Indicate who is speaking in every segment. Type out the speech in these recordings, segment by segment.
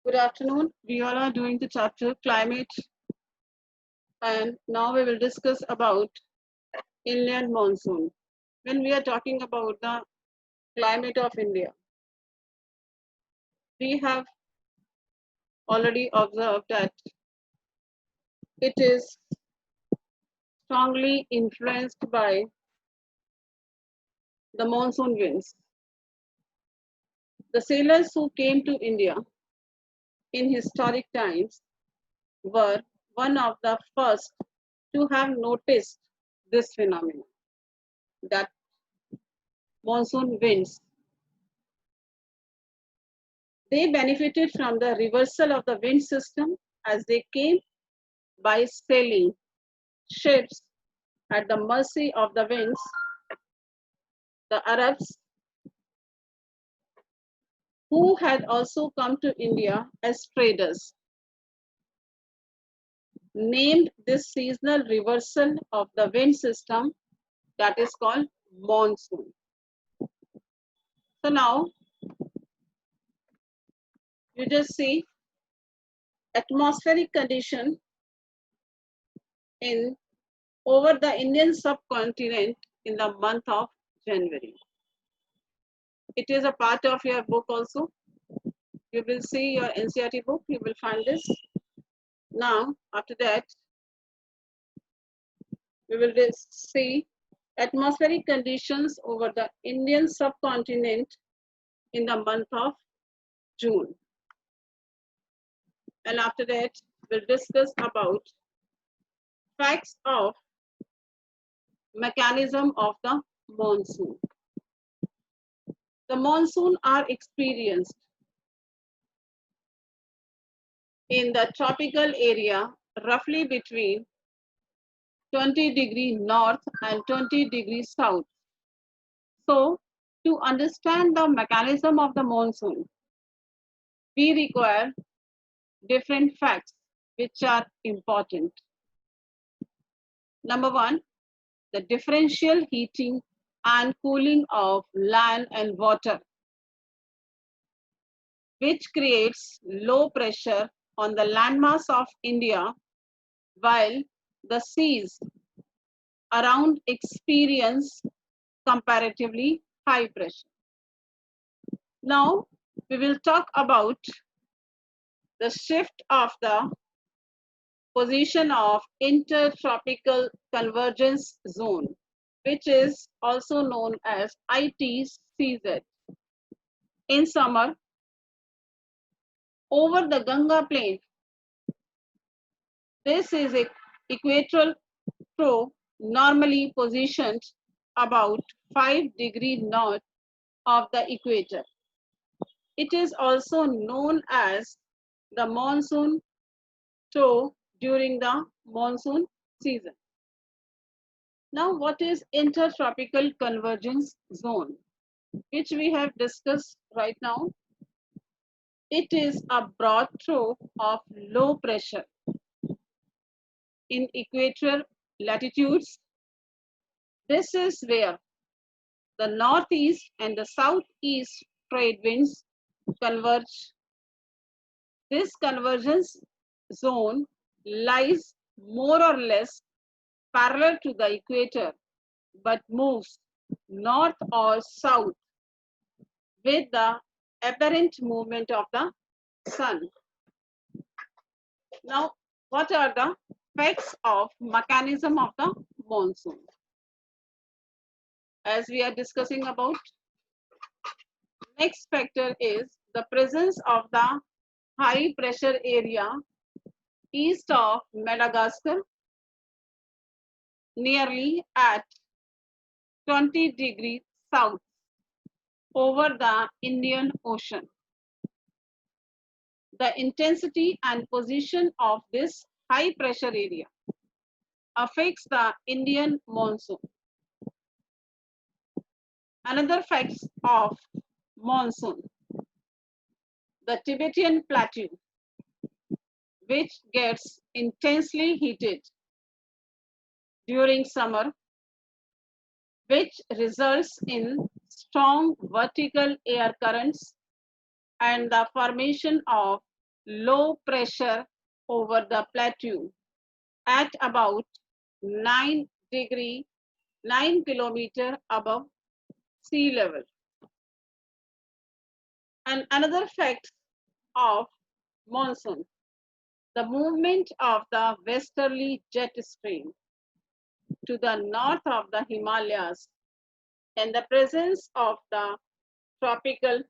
Speaker 1: Good afternoon. We all are doing the chapter climate, and now we will discuss about inland monsoon. When we are talking about the climate of India, we have already observed that it is strongly influenced by the monsoon winds. The sailors who came to India in historic times were one of the first to have noticed this phenomenon, that monsoon winds. They benefited from the reversal of the wind system as they came by sailing ships at the mercy of the winds. The Arabs, who had also come to India as traders, named this seasonal reversal of the wind system that is called monsoon. So now you just see atmospheric condition in over the Indian subcontinent in the month of January. It is a part of your book also. You will see your NCERT book, you will find this. Now, after that, we will see atmospheric conditions over the Indian subcontinent in the month of June. And after that, we'll discuss about facts of mechanism of the monsoon. The monsoon are experienced in the tropical area roughly between 20 degrees north and 20 degrees south. So, to understand the mechanism of the monsoon, we require different facts which are important. Number one, the differential heating and cooling of land and water, which creates low pressure on the landmass of India, while the seas around experience comparatively high pressure. Now, we will talk about the shift of the position of intertropical convergence zone, which is also known as ITCZ. In summer, over the Ganga plain, this is a equatorial trough normally positioned about 5 degrees north of the equator. It is also known as the monsoon trough during the monsoon season. Now, what is intertropical convergence zone, which we have discussed right now? It is a broad trough of low pressure in equatorial latitudes. This is where the northeast and the southeast trade winds converge. This convergence zone lies more or less parallel to the equator, but moves north or south with the apparent movement of the sun. Now, what are the effects of mechanism of the monsoon? As we are discussing about, next factor is the presence of the high pressure area east of Madagascar, nearly at 20 degrees south over the Indian Ocean. The intensity and position of this high pressure area affects the Indian monsoon. Another facts of monsoon, the Tibetan Plateau, which gets intensely heated during summer, which results in strong vertical air currents and the formation of low pressure over the plateau at about 9 kilometer above sea level. And another fact of monsoon, the movement of the westerly jet stream to the north of the Himalayas and the presence of the tropical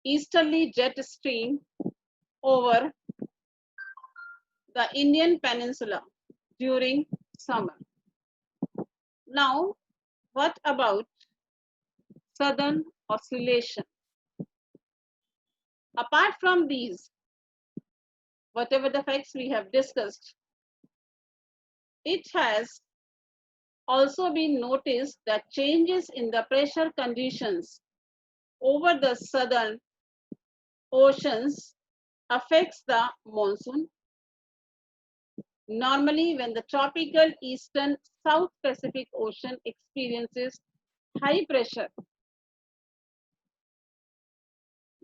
Speaker 1: easterly jet stream over the Indian peninsula during summer. Now, what about southern oscillation? Apart from these, whatever the facts we have discussed, it has also been noticed that changes in the pressure conditions over the southern oceans affects the monsoon. Normally, when the tropical eastern South Pacific Ocean experiences high pressure,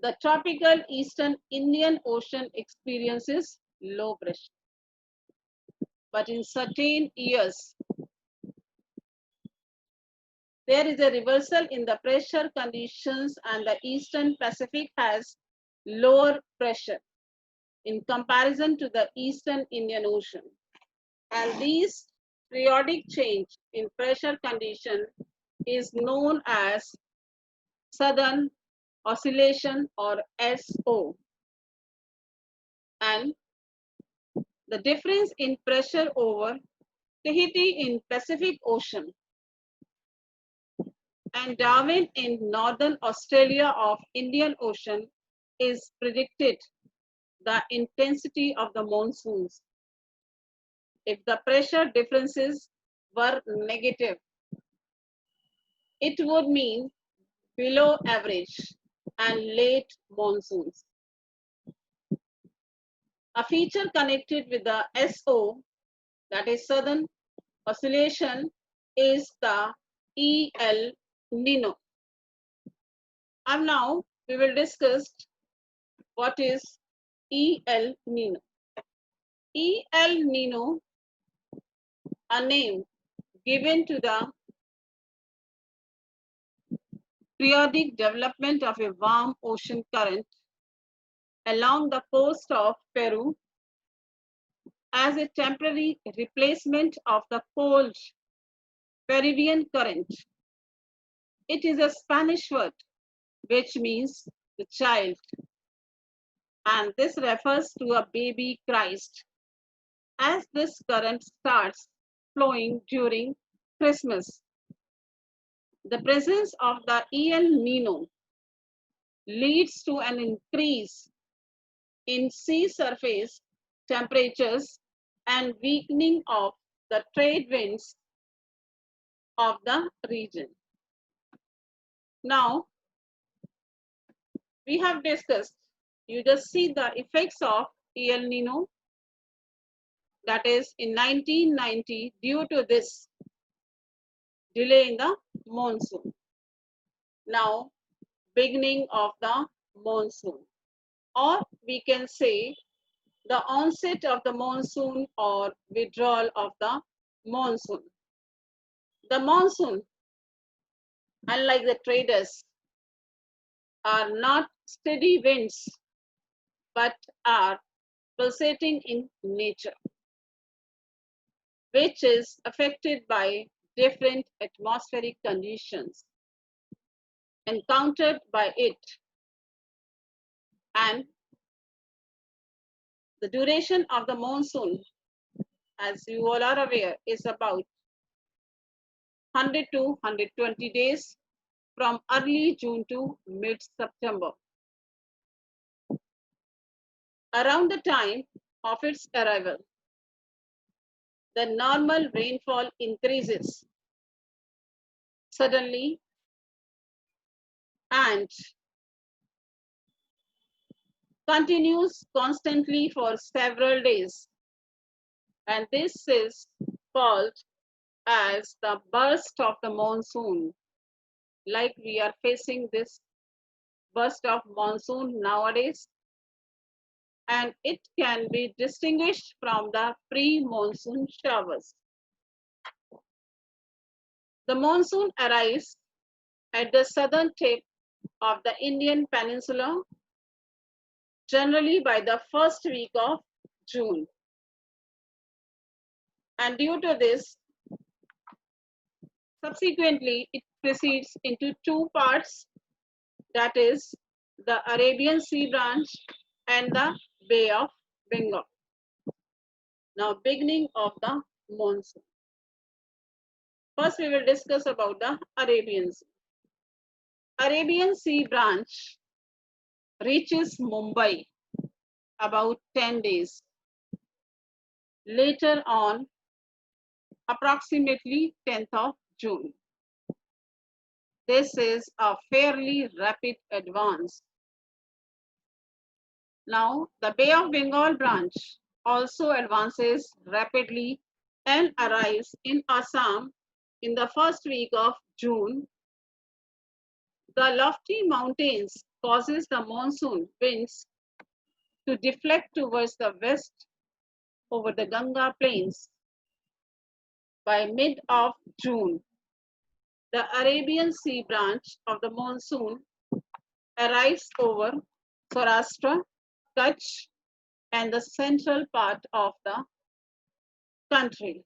Speaker 1: the tropical eastern Indian Ocean experiences low pressure. But in certain years, there is a reversal in the pressure conditions and the Eastern Pacific has lower pressure in comparison to the Eastern Indian Ocean. And this periodic change in pressure condition is known as Southern Oscillation or SO. And the difference in pressure over Tahiti in Pacific Ocean and Darwin in Northern Australia of Indian Ocean is predicted the intensity of the monsoons. If the pressure differences were negative, it would mean below average and late monsoons. A feature connected with the SO, that is Southern Oscillation, is the El Nino. And now we will discuss what is El Nino. El Nino, a name given to the periodic development of a warm ocean current along the coast of Peru as a temporary replacement of the cold Peruvian current. It is a Spanish word which means the child, and this refers to a baby Christ as this current starts flowing during Christmas. The presence of the El Nino leads to an increase in sea surface temperatures and weakening of the trade winds of the region. Now, we have discussed, you just see the effects of El Nino, that is in 1990 due to this delay in the monsoon. Now, beginning of the monsoon, or we can say the onset of the monsoon or withdrawal of the monsoon. The monsoon, unlike the traders, are not steady winds, but are pulsating in nature, which is affected by different atmospheric conditions encountered by it. And the duration of the monsoon, as you all are aware, is about 100 to 120 days from early June to mid-September. Around the time of its arrival, the normal rainfall increases suddenly and continues constantly for several days. And this is called as the burst of the monsoon, like we are facing this burst of monsoon nowadays, and it can be distinguished from the pre-monsoon showers. The monsoon arrives at the southern tip of the Indian peninsula, generally by the first week of June. And due to this, subsequently, it proceeds into two parts, that is the Arabian Sea branch and the Bay of Bengal. Now, beginning of the monsoon. First, we will discuss about the Arabian Sea. Arabian Sea branch reaches Mumbai about 10 days. Later on, approximately 10th of June. This is a fairly rapid advance. Now, the Bay of Bengal branch also advances rapidly and arrives in Assam in the first week of June. The lofty mountains causes the monsoon winds to deflect towards the west over the Ganga plains. By mid of June, the Arabian Sea branch of the monsoon arrives over Saurashtra, Kutch, and the central part of the country.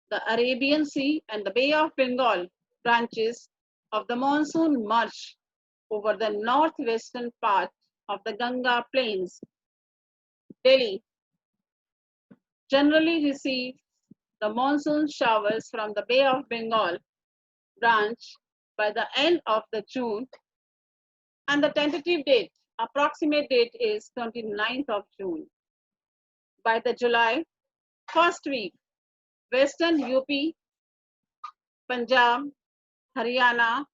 Speaker 1: The Arabian Sea and the Bay of Bengal branches of the monsoon march over the northwestern part of the Ganga plains. Delhi generally receives the monsoon showers from the Bay of Bengal branch by the end of the June, and the tentative date, approximate date is 29th of June. By the July first week, Western UP, Punjab, Haryana,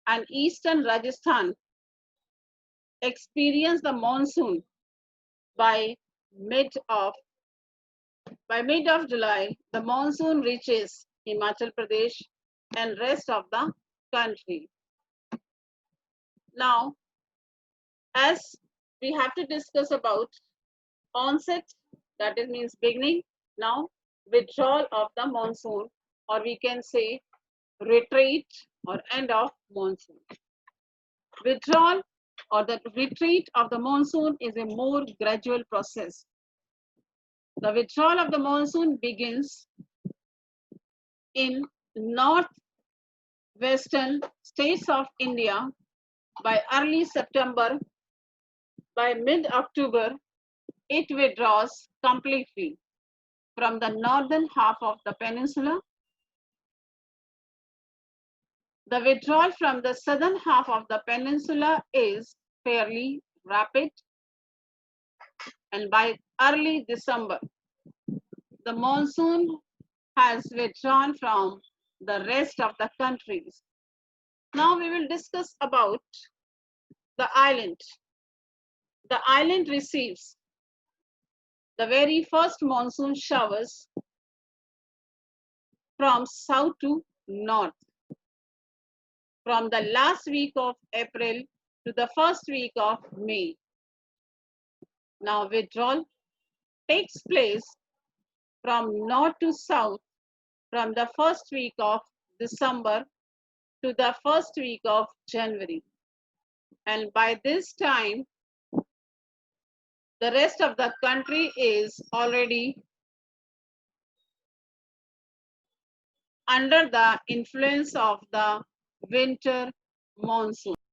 Speaker 1: and Eastern Rajasthan experience the monsoon by mid of July. The monsoon reaches Himachal Pradesh and rest of the country. Now, as we have to discuss about onset, that is means beginning. Now, withdrawal of the monsoon, or we can say retreat or end of monsoon. Withdrawal or the retreat of the monsoon is a more gradual process. The withdrawal of the monsoon begins in northwestern states of India by early September. By mid-October, it withdraws completely from the northern half of the peninsula. The withdrawal from the southern half of the peninsula is fairly rapid, and by early December, the monsoon has withdrawn from the rest of the countries. Now we will discuss about the island. The island receives the very first monsoon showers from south to north, from the last week of April to the first week of May. Now withdrawal takes place from north to south from the first week of December to the first week of January. And by this time, the rest of the country is already under the influence of the winter monsoon.